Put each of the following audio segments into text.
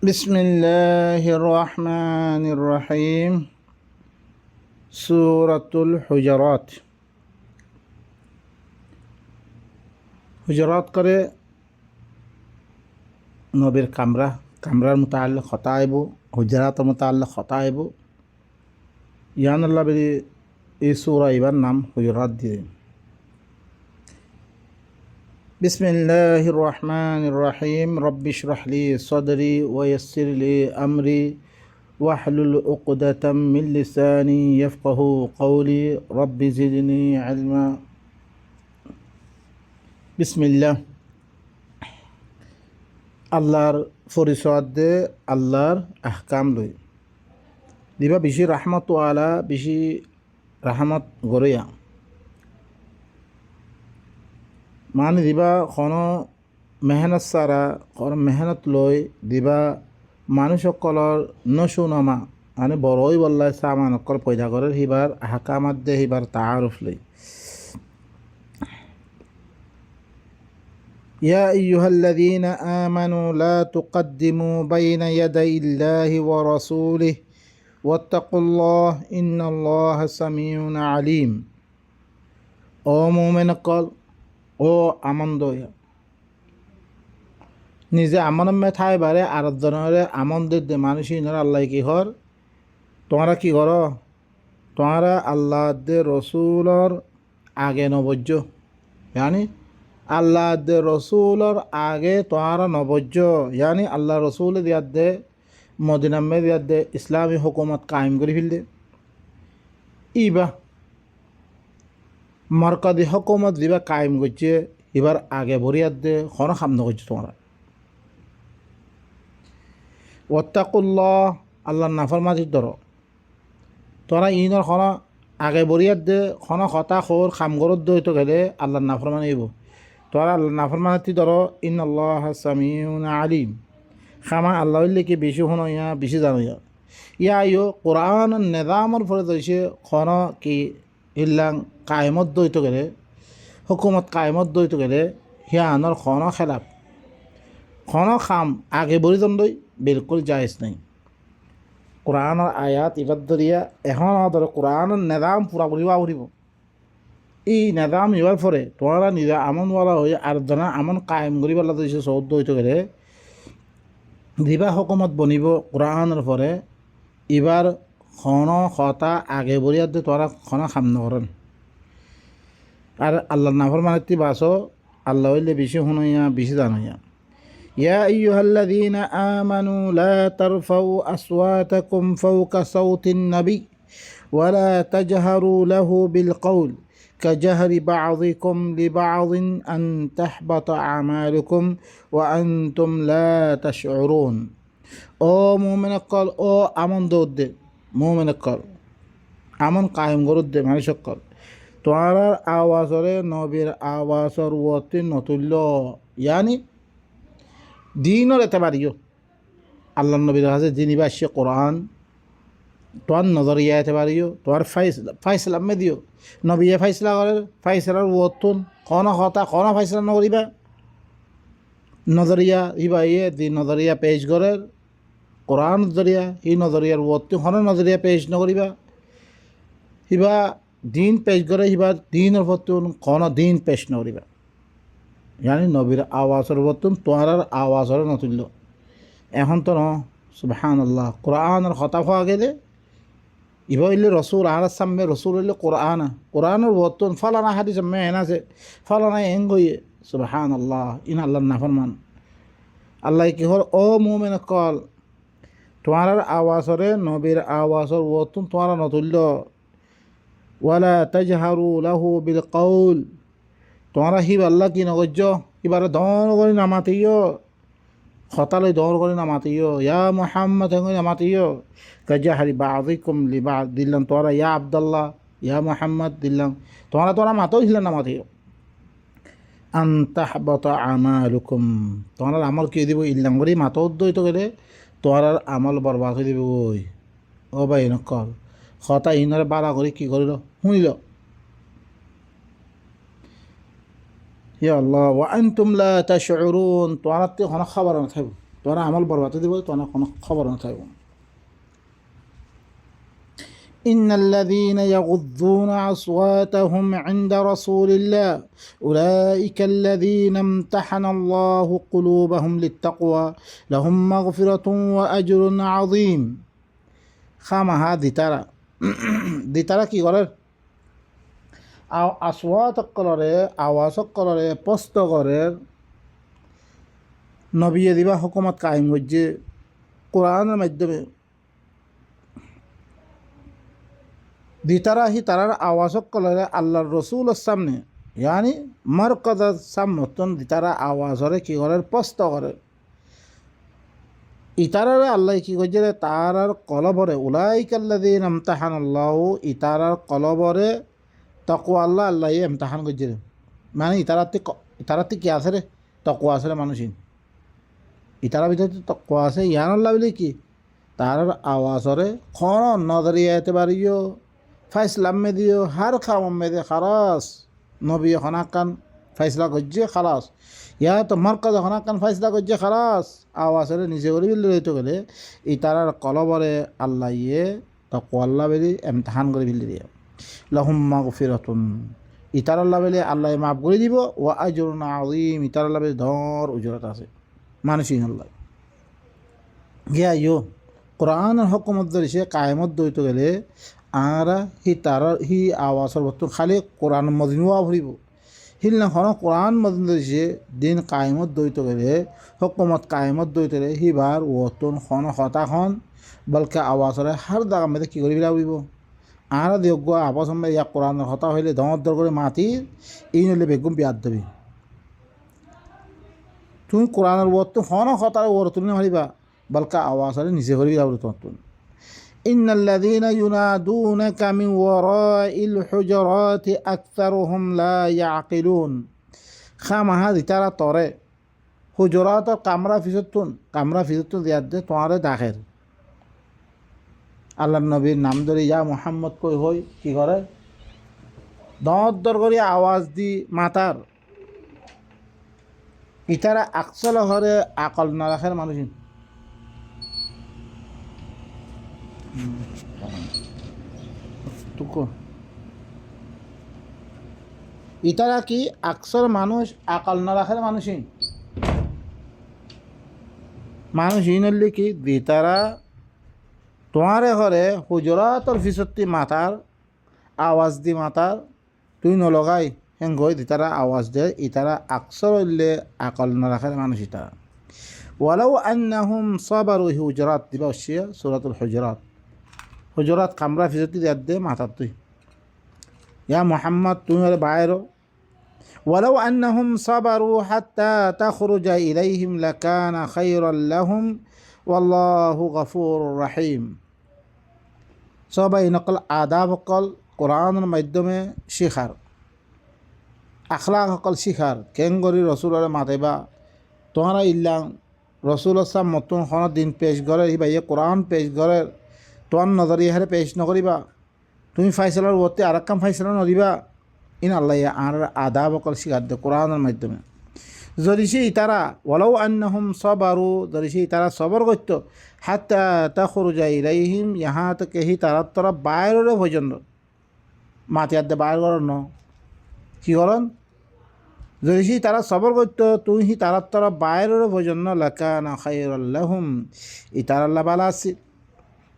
বিসমিল্লাহির রহমানির রহিম। সূরাতুল হুজুরাত। হুজুরাত করে নবীর কামরার মুতাআল্লিক খতা আইব, হুজুরাতের মুতাআল্লিক খতা আইব। ইয়ান আল্লাহ বলি এই সূরা এবার নাম হুজুরাত দিয়ে। বিসমিল্লাহির রহমানির রহিম। রব্বি ইশরাহ লি সাদরি ওয়া ইয়াসসির লি আমরি ওয়াহলুল উকদাতাম মিন লিসানি ইয়াফকাহু কওলি রব্বি জিদনি ইলমা। বিসমিল্লাহ। আল্লাহর পরিচয় দে, আল্লাহর আহকাম লই দিবা বেশি রাহমত ওয়ালা, বেশি রাহমত গড়িয়া মানে দিবা কোনো মেহনত সারা কোনো মেহনত লই দিবা মানুষসকলৰ নসুনমা মানে বড়ই বল্লাই সামানকল পয়দা করে হিবার আহকামাত দে, হিবার তাআরুফ লই। يا أيها الذين آمنوا لا تقدموا بين يدي الله ورسوله واتقوا الله إن الله سميع عليم। ও মুমিন কল, ও আমন দয়া নিজে আমন মেথায় বারে আরাধনারে আমন দে মানুষ ইনার আল্লাহ কি হর তোমরা কি কর, তোমরা আল্লাহ দে রসুলর আগে নবজ্য ইয়ানি আল্লাহ দে রসুলর আগে তোমরা নবজ্য ইয়ানি আল্লাহ রসুল দিয়ার দে মদিনামে দিয়ার দে ইসলামী হুকুমত কায়েম করে ফেল দে। ইবা মরকাদি হুকুমত দিবা কায়েম করছে এবার আগে ভরিয়ার দে কোনো খাম করছে তোমরা। ওয়াত্তাকুল্লাহ, আল্লাহর নাফরমানি ধরো তোরা ইনর খন আগে বরিয়ার দে খন হতা খোর খামগরত দইতো গেলে আল্লাহর নাফরমানি হইব। তোরা আল্লাহর নাফরমানি ধরো। ইন্নাল্লাহা সামিউন আলিম, খামা আল্লাহ কি বেশি শুনো ইয়া বেশি জানো ইয়া ইয়া ইয়ো কোরআন নিজামর ফলে দইছে খন কি ইল্লাং কায়েমত দইতো গেলে হুকুমত কায়েমত দইতো গেলে হিয়া আনর খন খেলাপ খন খাম আগে বরি দণ্ডই বিলকুল জায়েজ নাই। কোরআনের আয়াত ইবাদ ধরিয়া এখন ধরো কোরআনের নিজাম পুরাপুরি বাউরিব। এই নিজাম ইবার পরে তোমরা নিজে আমনওয়ালা হয়ে আর জানা আমন কায়েম করি পেলা দিয়েছে চৌদ্দ হইতে গেলে দিবা হুকুমত বনিব কোরআনের পরে এবার খন খতা আগে বরিয়ার দিয়ে তোরা খন খাম নকরেন। আর আল্লাহ নাফরমানি বাসো আল্লাহ হইলে বেশি শুনইয়া বেশি জানইয়া। يا أيها الذين آمنوا لا ترفعوا أصواتكم فوق صوت النبي ولا تجهروا له بالقول كجهر بعضكم لبعض أن تحبط أعمالكم وأنتم لا تشعرون। ও মুমিন কল, ও আমন দৌদ দে মুমিন কল আমন কায়েম গরুদ দে মানুষ কল তোমার আওয়াজরে নবীর আওয়াজর ওয়াতি নতুল্য ইয়ানি দিনর এতেবারিও আল্লাহ নবীর কাছে যিনি আসছে কোরআন তোমার নজরিয়া এতেবারিও তোমার ফাইসলা মে দিও নবীয়ে ফাইসলা করে ফাইসলার ওতুন কন হতা কন ফাইসলা নকরিবা নজরিয়া ইবা ইয়ে দি নজরিয়া পেশ করে কোরআন নজরিয়া ই নজরিয়ার ওতুন কন নজরিয়া পেশ নকরিবা ইবা দিন পেশ করে ইবা দিনের ফতুন কন দিন পেশ নকরিবা জানি নবীর আওয়াজের বর্তন তোমার আওয়াজের নতুল্য এখন তো ন সুবহানাল্লাহ কোরআনের কথা হওয়া গেলে ইবা হইলে রসুল আর সামনে রসুল হইলে কোরআনের বর্তন ফলানা হাদিস মেন আছে ফলানা এং গইয়ে সুবহানাল্লাহ ইন আল্লাহ নাফরমান আল্লাহ কি হল ও মুমিন কল তোমার আওয়াজরে নবীর আওয়াজের বর্তন তোমার নতুল্য ওয়ালা তাজহারু লাহু বিল কওল তোমরা হিব আল্লাহ কি নগর্য এবারে দর করে নামাতিও হতালই দর করে নামাতিও ইয়া মুহাম্মদ হেঙ্গে নামাতিও কাজাহারি বাযিকুম লিবাদ দিল্লাম তোরা ইয়া আব্দুল্লাহ ইয়া মুহাম্মদ দিল্লাম তোরা মাতো দিল্লাম নামাতিও আন তাহবাতা আমালুকুম তোমরা আমল কি দিব ইল্লাম করে মাতো দইতো গেলে তোর আমল বরবাদ হয়ে দিবে। ওই ও ভাই নকল হতা ইনরে বাড়া করে কি করিল শুনিল ইয়া আল্লাহ ওয়া আনতুম লা তাশউরুন তোমরা তে কোনো খবর না থাকবে তোরা আমল বরবাদ দিব, তোরা কোনো খবর না থাকব। إن الذين يغضون أصواتهم عند رسول الله أولئك الذين امتحن الله قلوبهم للتقوى لهم مغفرة وأجر عظيم. খামাহা দিতারা কি করে? আসওয়াত করে, আওয়াজ করে, স্পষ্ট করে নবী দিবা হুকুমত কায়েম করছে কোরআনের মাধ্যমে। দিতারা হি তারার আওয়াজ করে আল্লাহর রসুলের সামনে, ইয়ানি মারকাজার সামতন দিতারা আওয়াজ করে কি করে? স্পষ্ট করে। ইতারারে আল্লাহ কি করছে? তারার কলবরে উলাইকাল্লাযীনা ইমতাহানাল্লাহু, ইতারার কলবরে তাকওয়া আল্লাহ ইমতাহান করছে। মানে ইতারাতে কি আছে রে? তাকওয়া আছে রে মানুষই। ইতারা ভিতরে তাকওয়া আছে। ইয়ানাল্লাহ বলে কি? তারার আওয়াজরে খন নজরিয়া এতে পারিও, ফাইসলাম মে দিও, হার খাম মে দে খালাস নবী হনাকান ফাইসলা করছে খালাস, ইয়া তো মার্কাজ হনাকান ফাইসলা করছে খালাস। আওয়াজরে নিজে করে বিল রইতে গেলে এই তারার কলবরে আল্লাহ ইয়ে তাকওয়া আল্লাহ বলে ইমতিহান করে বিল দিয়ে লাহুম মাগফিরাতুন, ইতার আল্লাহ বলে আল্লাহ মাফ করে দিব। ও আজরুন আযীম, ইতার আল্লাহ বলে ধর উজরত আছে মানুষই আল্লাহ। গিয়া ইয়ো কোরআনের হুকুমত ধরে সে কায়েমত দইতে গেলে আর হি আওয়াজের বর্তমান খালি কোরআন মদিনুয়া ভরিব হিল না হন কোরআন মদিন ধরেছে দিন কায়েমত দইতে গেলে হুকুমত কায়েমত দইতে গেলে হিবার ওতন খন হতাখন বলকে আওয়াজরে হার দাগা মেয়েদের কী করি বিলাবিব। আর যোগ্য আবাস ইয়া কোরআনের হতা হইলে দর করে মাতি এই নইলে বেগুম বিয়াদ দেবি। তুমি কোরআনের ওত হন হতার ওর তুলনা হারিবা বলকা আওয়াজরে নিজে করি বিলাবি তোমার। إن الذين ينادونك من وراء الحجرات أكثرهم لا يعقلون. খামা হাদি তারা তরে হুজরাত কামরা ফিজতুন দিয়াদে তোমারে দাখের আল্লাহ নবীর নাম ধরে ইয়া মোহাম্মদ কই হই কি করে? দর করে আওয়াজ দি মাতার ইতারা আকসল ঘরে আকল না রাখার মানুষ। ইতারা কি আকসর মানুষ আকল না রাখার মানুষই নলি কি দিতারা তোমারে ঘরে হুজরাতর ফিসত্তি মাতার আওয়াজ দি মাতার তুই নলগাই হেং গই দিতারা আওয়াজ দে ইতারা আকসর হইলে আকল না রাখার মানুষ ইতারা। ওয়ালাউ আন্নাহুম সাবারু হুজরাত দিবা হচ্ছে সূরাতুল হুজরাত কামরা ফিসত্তি দে মাতার তুই ইয়া মুহাম্মদ তুমি হলে বাইরো। ولو أنهم صبروا حتى تخرج إليهم لكان خيرا لهم والله غفور رحيم. সবাই নকল আদাব অকল কোরআনের মাধ্যমে শিখার, আখলাক অকল শিখার কেঙ্গরি রসুলের মাতেবা তোমরা ইল্লাম রসুল সাম মতন খন দিন পেশ করে হি ভাইয়ে কোরআন পেশ করে তোমার নজরিয়া হারে পেশ নকরিবা। তুমি ফাইসলার ওতে আর কাম ফাইসলা নদিবা। ইন আল্লাহ আর আদাব অকল শিখার দে কোরআনের মাধ্যমে। যদি সেই তারা ওয়ালাউ আন্নাহুম সাবারু, যদি সেই তারা সবর করত হাত্তা তাখরুজা ইলাইহিম, ইহা থেকে হি তারা তোরা বাইরে পর্যন্ত মাতিয়ার দে বাইর কর ন কি করন? যদি সেই তারা সবর করত তুই হি তারা তোরা বাইরে পর্যন্ত লাকানা খায়রাল লাহুম, ই তারা আল্লাহ বালা আছে।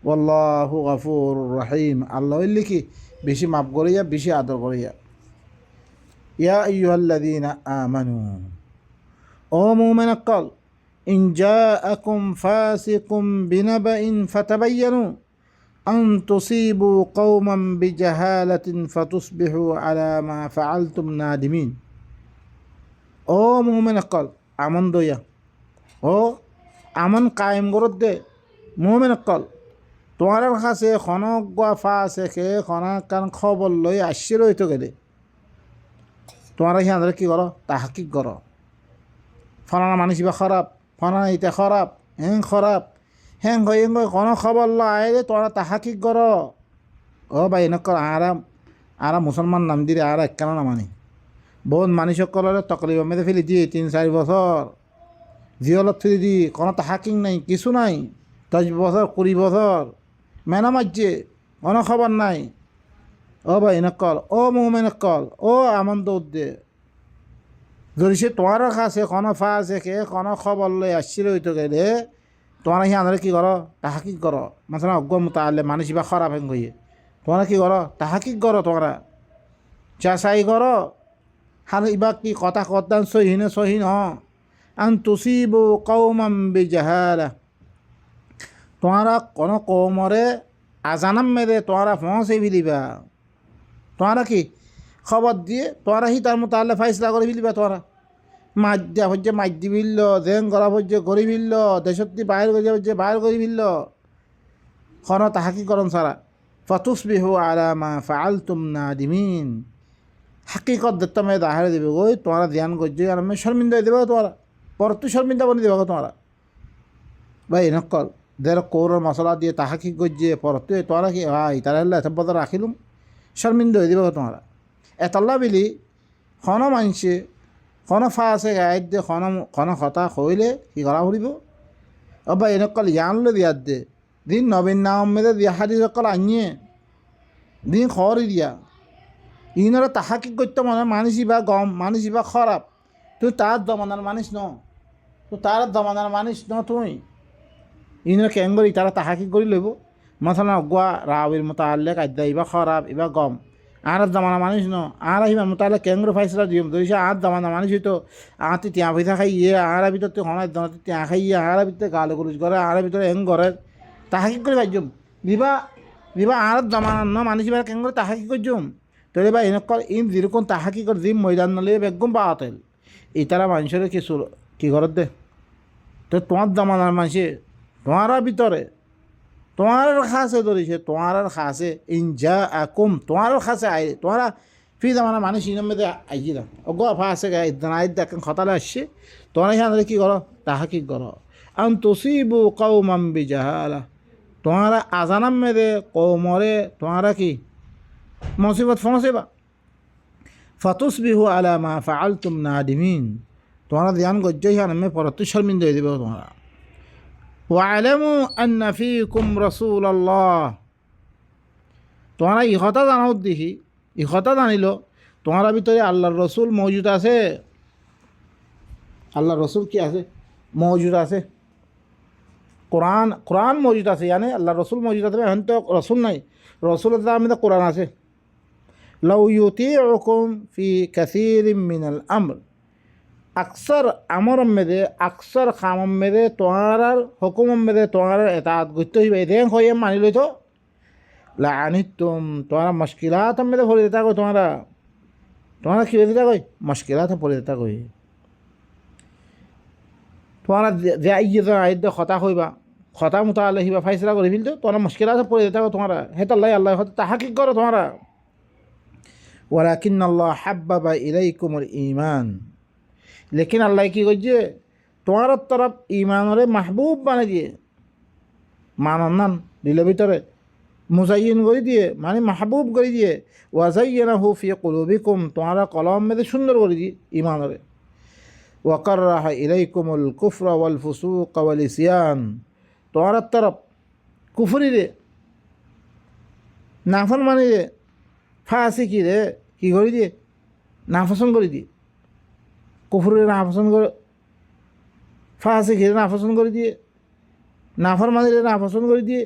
ওয়াল্লাহু গফুরুর রহিম, আল্লাহ লিখি বেশি মাফ করিয়া বেশি আদর করিয়া। ইয়া আইয়ুহাল্লাযীনা আমানু, ও মুমিন অকল, ইন জাআকুম ফাসিকুম বিনাবাইন ফাতাবায়্যানু আন তুসিবু কওমান বিজাহালাতিন ফাতুসবিহু আলা মা ফাআলতুম নাদিমিন। ও মুমিন অকল আমন দইয়া, ও আমন কায়েম করত দে মুমিন অকল, তোমার কাছে খনক গোয়াফা আছে সে খনাক কান খবর লই আসছে রইতো গেলে তোমার সিহঁতে কি করো? তাহাকিক করো। ফলানা মানুষ বা খারাপ, ফলানা ইটা খারাপ, খারাপ হ্যাং কোনো খবর ল আইলে তোরা তাহাকিক করো। ও ভাই এনেকর আরাম মুসলমান নাম দিলে আর একখানা নামানি বহুত মানুষ সকলের তকলিফ মেরে ফেলি দিয়ে 3-4 বছর জিয়লত ফিরে দি কোনো তাহাকিং নাই কিছু নাই 10 বছর 20 বছর মেনা মারছে কোনো খবর নাই ও ভাই নকল ও মোমেন কল ও আমন্দ উদ্দে যদি সে তোমার কাছে কোনো ফা আছে কে কোনো খবর লই আসছিল হইতে গেলে তোমার সি আনলে কি করো তাহাকিক করো মাথা অজ্ঞ মতো আনলে মানুষ বা খারাপ হেন গিয়ে তোমরা কি করো তাহাকিক করো তোমরা চাষাই করো হার ইবা কি কথা কদান সহিন হ আন তুসিবু কওমান বিজাহালা তোমরা কোনো কৌমরে আজানাম মেরে তোমরা পৌঁছে ফেলিবা তোমরা কি খবর দিয়ে তোমরা হি তার মতো আল্লাহ ফাইসলা করে ফেলিবা তোমরা মাছ দিয়া হচ্ছে মাছ দি ফিরল জেং করা হচ্ছে করে ফিরল দেশত্তি বাইর করে হচ্ছে বাইর করে ফিরল খন তাহাকি করন সারা ফতুসবিহু আলা মা ফাআলতুম নাদিমিন হাকিকত দেখতে মেয়ে দাহারে দেবে ওই তোমরা ধ্যান করছো আর আমি শর্মিন্দা দেবে তোমরা পর তুই শর্মিন্দা বনে দেবে তোমরা ভাই নকল দের কৌরের মশলা দিয়ে তাহাকি করছে পর তুই তোমরা কি ভাই তারা এত বদল রাখিলুম শর্মিন্দা হয়ে দেবে তোমরা এতল্লা বিলি খন মানছে খন ফা আছে গাইত দে খন হতা হইলে কি করা ফুরিব ভাই এনেকল জানলে দিয়ার দে দিন নবীন নাম মেরে দিয়া হাজি সকল আনিয়ে দিন খবরই দিয়া ইনারা তাহাকি করতে মানে মানুষই বা গম মানুষই বা খারাপ তুই তার দমানার মানুষ ন তুই তার দমানার মানুষ ন তুই ইনারা কেন করি তারা তাহাকি করে লইব মাথা অগুয়া রাবির মতো আনলে কাদ্যা ইবা খারাপ ইবা গম আর দমানা মানুষ ন আর আহিবা মোতালে কেঙ্গুর ফাইসলা দিম ধরিস আর দমানা মানুষ হইতো আর তুই তিয়া পয়সা খাইয়ে আর ভিতর তুই হনায় দনা তুই তিয়া খাইয়ে আর ভিতরে গাল গরুজ করে আর ভিতরে এং ঘরে তাহাকি করে ভাজ্যম দিবা আর দমানা ন মানুষ এবার কেন করে তাহাকি করছুম তোরে বা এনেকল ইন যেরকম তাহাকি করে দিম ময়দান নলে বেগম পাওয়াতেল এই তারা মানুষের কি ঘর দে তো তোমার দমানার মানুষে তোমার ভিতরে তোমার খাসে ধরেছে তোমার খাসে ইনজা আকুম তোমার খাসে আই তোমারা ফি জামানা মানুষ ইনার মধ্যে আইজিরা অগ আফা আছে গায়ে দানাই দেখেন খতালে আসছে তোমরা এখানে কি করো তাহা কি করো আন তুসিবু কওমান বিজাহালা তোমারা আজানাম মেরে কৌমরে তোমারা কি মুসিবত ফসেবা ফাতুসবিহু আলা মা ফাআলতুম নাদিমিন তোমরা ধ্যান গজ্জ মে পরতু শর্মিন্দা হয়ে দেবে তোমরা ওয়ালামু আন্না ফীকুম রাসূলুল্লাহ তোমরা ইহতা জানাও দেখি ইহতা জানিল তোমার ভিতরে আল্লাহর রসুল মজুদ আছে আল্লাহর রসুল কি আছে মজুদ আছে কোরআন মজুদ আছে ইয়ানি আল্লাহর রসুল মজুদ আছে এখন তো রসুল নাই রসুলের দামে তো কোরআন আছে লাউ ইউতিউকুম ফি কাসীরিম মিনাল আমর अक्सर अमर मेदे अक्सर खाम मेदे तुम्हार हुकुम मेदे तुम्हार एतात गुत्तो ही बेदें हो ये मानी लो तो लानी तुम्हारा मुश्किलात मेदे भर देता कोई तुम्हारा क्यों देता कोई मुश्किलात भर देता कोई तुम्हारा ये तो आयद खता होइबा खता मुताले हिबा फैसला कर फिल तो तुम्हारा मुश्किलात भर देता को तुम्हारा है तो अल्लाह होता तहक़ीक़ करो तुम्हारा वलाकिन अल्लाह हब्बबा इलैकुमुल ईमान लेकिन अल्लाह की गजे तुम्हार तरफ ईमानरे महबूब बने दिए मानन्नान दिल भीतरे मुज़य्यिन कर दिए माने महबूब कर दिए वज़य्यनहु फी कुलूबिकुम तुम्हारा कलम में सुंदर कर दिए ईमानरे वकर्रह इलैकुमुल कुफ्र वल फुसूक वल इस्यान तुम्हार तरफ कुफरी रे नाफरमानी रे फासिकी रे की कर दिए नाफरमान कर दिए কুফরের নাপছন্দ করে ফাঁসে ঘিরে নাপছন্দ করে দিয়ে নাফরমানিরে নাপছন্দ করে দিয়ে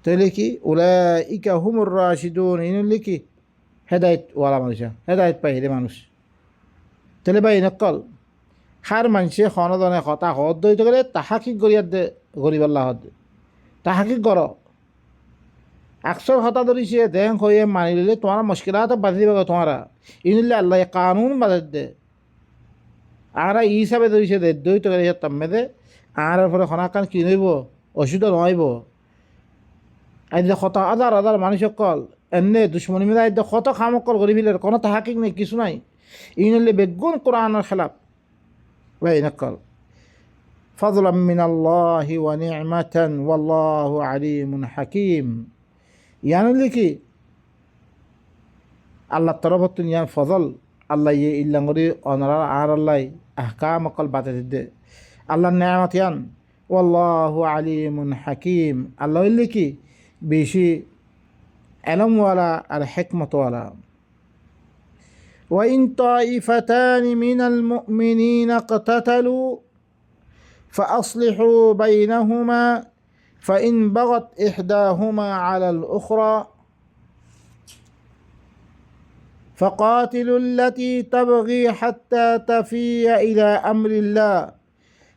তাহলে কি উলাইকা হুমুর রাশিদুন ইনুল্লি কি হেদায়েত ওয়ালা মানুষ হেদায়েত পাই রে মানুষ তাহলে ভাই নকল হার মানুষে খনদনে কথা হদ দইতে গেলে তাহাকিক গরিয়ার দে গরিব আল্লাহ দে তাহাকিক কর अक्सर हता दरी से दें को ये मान ले तुम्हारा मुश्किलात बदल देगा तुम्हारा इनले अल्लाह ये कानून बदल दे आरा ई सब दरी से दे दो तो करे तब में दे आरा फिर खाना कान की नहीं वो अशुद्ध नहीं वो ऐसे खता आधार मानिश कल एन्ने दुश्मनी में ऐसे खता खाम कल गरीबी ले कौन तहक़ीक़ नहीं किसु नहीं इनले बेगुन कुरान खिलाफ वही नकल फज़ला मिनल्लाहि व निअमतन वल्लाहु अलीमुन हकीम यानी लिखी अल्लाह तरफ यान फजल আল্লাহ ইয়ে ইল্লাঙ্গরি অনরা আর আল্লাহ আহকাম অকল বাতে দিতে আল্লাহ নেয়ামত ইয়ান ওয়াল্লাহু আলিমুন হাকিম আল্লাহ ইল্লি কি বেশি এলমওয়ালা আর হেকমতওয়ালা وإن طائفتان من المؤمنين اقتتلوا فأصلحوا بينهما فإن بغت إحداهما على الأخرى فقاتلوا التي تبغي حتى تفيء إلى أمر الله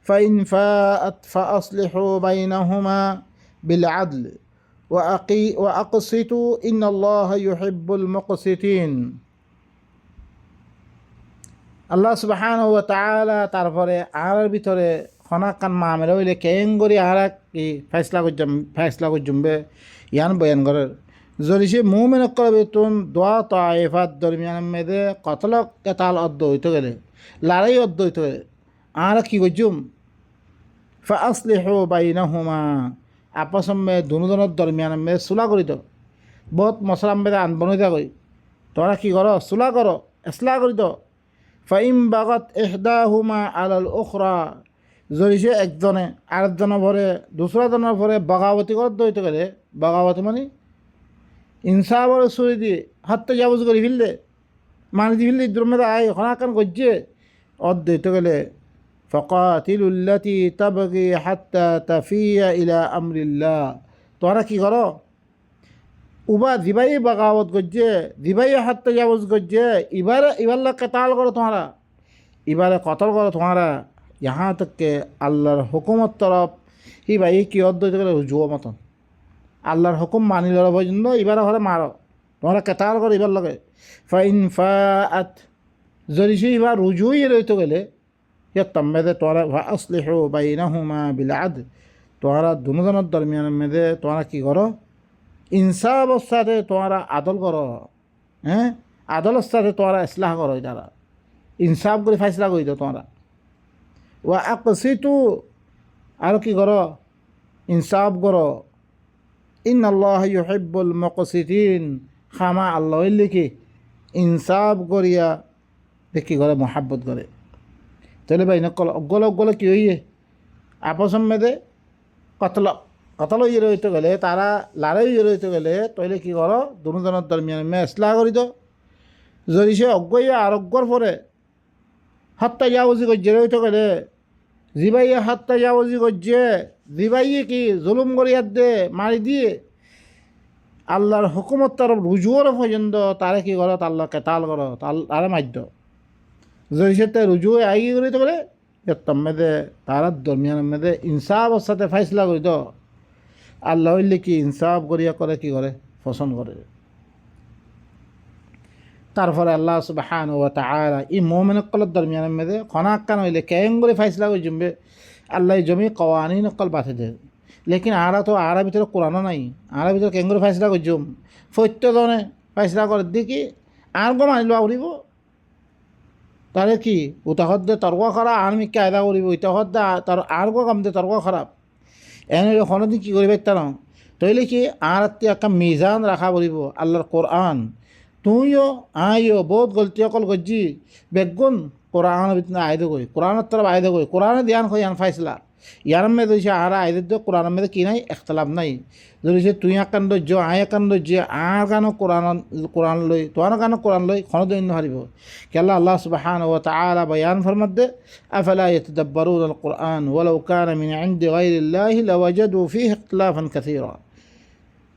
فإن فاءت فأصلحوا بينهما بالعدل وأقسطوا إن الله يحب المقسطين আল্লাহ সুবহানাহু ওয়া তাআলা তারপরে আর ভিতরে খনাকান মামলা হইলে কেঙ্গরি আর কি ফেসলা করজুমবে ইয়ান বয়ান করার যদি সে মুমিন করবে তুন দোয়া তাইফাত দরমিয়ান মেদে কতল কেতাল অদ্দ হইতে গেলে লড়াই অদ্দ হইতে গেলে আর কি করজুম ফাসলিহু বাইনাহুমা আপস মে দুজনের দরমিয়ান মে সুলা করি তো বহুত মশলাম মেদে আনবনইতা কই তোরা কি করো সুলা করো এসলা করি তো ফাইম বাগত এহদাহুমা আলাল উখরা যদি সে একজনে আরেকজনের ভরে দুসরা জনের ভরে বগাবতী করে দইতে গেলে বগাবতী মানে ইনসাফর সুরি দিয়ে হাতটা যাবজ করে ফেললে মানে দি ফেললে দ্রমেদা আয় হনাকান গজ্জে অদ দইতে গেলে ফকাতিলুল্লাতি তাবগি হাত্তা তাফিয়া ইলা আমরিল্লাহ তোরা কি করো উবা দিবাই বাগাওয়াত গজ্জে দিবাই হাত্তা যাবজ গজ্জে ইবারে কেতাল করো তোমারা ইবারে কতল করো তোমারা यहाँ तक के আল্লাহর হুকুমত তরফ হি ভাই কি অদ্বৈত করে জুয়ো মতন আল্লাহর হুকুম মানি লড়া পর্যন্ত এবার হলে মারো তোমরা কেতাল করো এবার লগে ফাইন ফাআত যদি সে এবার রুজুই রইতে গেলে তম্মেদে তোরা আসলিহু বাইনাহুমা বিল আদল তোমরা দুজনের দরমিয়ানের মেদে তোমরা কি করো ইনসাফের সাথে তোমরা আদল করো হ্যাঁ আদলের সাথে তোমরা ইসলাহ করো তারা ইনসাফ করে ফাইসলা করি তো তোমরা ওয়া আকসিতু আর কি করো ইনসাফ করো ইন্নাল্লাহ ইউহিব্বুল মুকসিতিন খামা আল্লাহ লিখি ইনসাফ করিয়া দেখি করে মোহাব্বত করে তাহলে ভাই নকল অগল কি হইয়ে আপস মেদে কতল ইয়ে রইতে গেলে তারা লড়াই ইয়ে রইতে গেলে তইলে কি করো দুজনের দরমিয়ান মে ইসলাহ করি তো যদি সে অজ্ঞইয়া আরোগ্যর পরে হাত্তা যাওয়াজি গজ্জে রইতে গেলে জিবাইয়ে হাত্তা যাওয়াজি গজ্জে জিবাইয়ে কি জুলুম করিয়ার দে মারি দিয়ে আল্লাহর হুকুমত তরফ রুজুর পর্যন্ত তারা কি করো আল্লাহ কেতাল করো তারা মাধ্য যদি সে রুজু আগে করিতে গেলে মেদে তারা দরমিয়ান মেদে ইনসাফের সাথে ফাইসলা করি তো আল্লাহ হইলে কি ইনসাফ করিয়া করে কি করে পছন্দ করে তারপরে আল্লাহ সুবহানাহু ওয়া তাআলা এই মুমিন কলর দরমিয়ানের মেদে খনাক্কান হইলে কেন করে ফাইসলা করে জমবে আল্লাহ জমি কওয়ানিন কল বাঁধে দে লেকিন আরা তো আরা ভিতরে কোরআনও নাই আরা ভিতরে কেন করে ফাইসলা করে জম প্রত্যেকজনে ফাইসলা করে দেখি আর গো মানিল উড়িব তারে কি উতাহত দে তর্ক করা আর মি কায়দা করিব উতাহত দে তার আর গো কাম দে তর্ক খারাপ এনে কোনোদিন কী করিবে তা ন তইলে কি আর একটা মিজান রাখা বলিব আল্লাহর কোরআন তুইও আইও বহুত গলতি অকল গজ্জি বেগুন কোরআন ভিতরে আয়দে গই কোরআনের তরফ আয়দে গই কোরআনে ধ্যান কই আন ফাইসলা ইয়ার মেয়ে দিয়েছে আর আয়দের দো কোরআনের মেয়েদের কি নাই এখতলাফ নাই ধরেছে তুই আকান ধৈর্য আয় আকান ধৈর্য আর গানো কোরআন লই তোমার গানো কোরআন লই খনদিন হারিব কেলা আল্লাহ সুবহানাহু ওয়া তাআলা বয়ান ফরমাত দে আফলা ইয়াতাদাব্বারুনা আল কুরআন ওয়ালাউ কানা মিন ইনদি গায়রিল্লাহি লাওয়াজাদু ফীহি ইখতিলাফান কাসীরা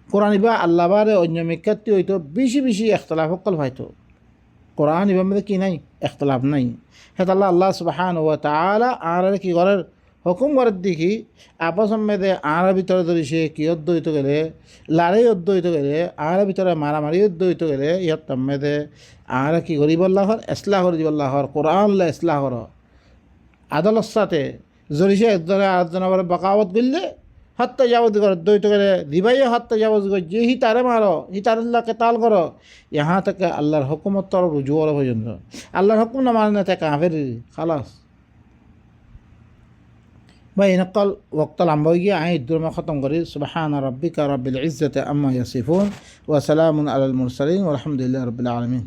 কোরআন ইবা আল্লাহ বারে অন্য মিকাতি হইতো বেশি ইখতিলাফ কল হয়তো কোরআন ইবা মধ্যে কি নাই ইখতিলাফ নাই হেতা আল্লাহ সুবহানাহু ওয়া তাআলা আর কি করার হুকুম করার দেখি আপস মেদে আর ভিতরে ধরি সে কি অদ্বৈত গেলে লড়াই অদ্বৈত গেলে আর ভিতরে মারামারি অদ্বৈত গেলে ইহত মেদে আর কি করিব আল্লাহর ইসলাহ করে দিব আল্লাহর কোরআন লা ইসলাহ কর আদালত সাথে যদি সে একজনে আরেকজনের আবার বকাওয়াত করলে হত্যা যাবত কর অদ্বৈত গেলে দিবাইয়ে হত্যা যাবত কর যে হি তারে মারো হি তারকে তাল করো ইহা থেকে আল্লাহর হুকুমত তরফ রুজু হওয়া পর্যন্ত আল্লাহর হুকুম না মানে না থেকে কাফের খালাস भाई नकल वक्त लंबा हो गया आए इधर में ख़त्म करी सुबहान रब्बिका रब्बिल इज़्ज़ति अम्मा यसिफून व सलामुन अलल मुरसलीन वल्हम्दुलिल्लाहि रब्बिल आलमीन।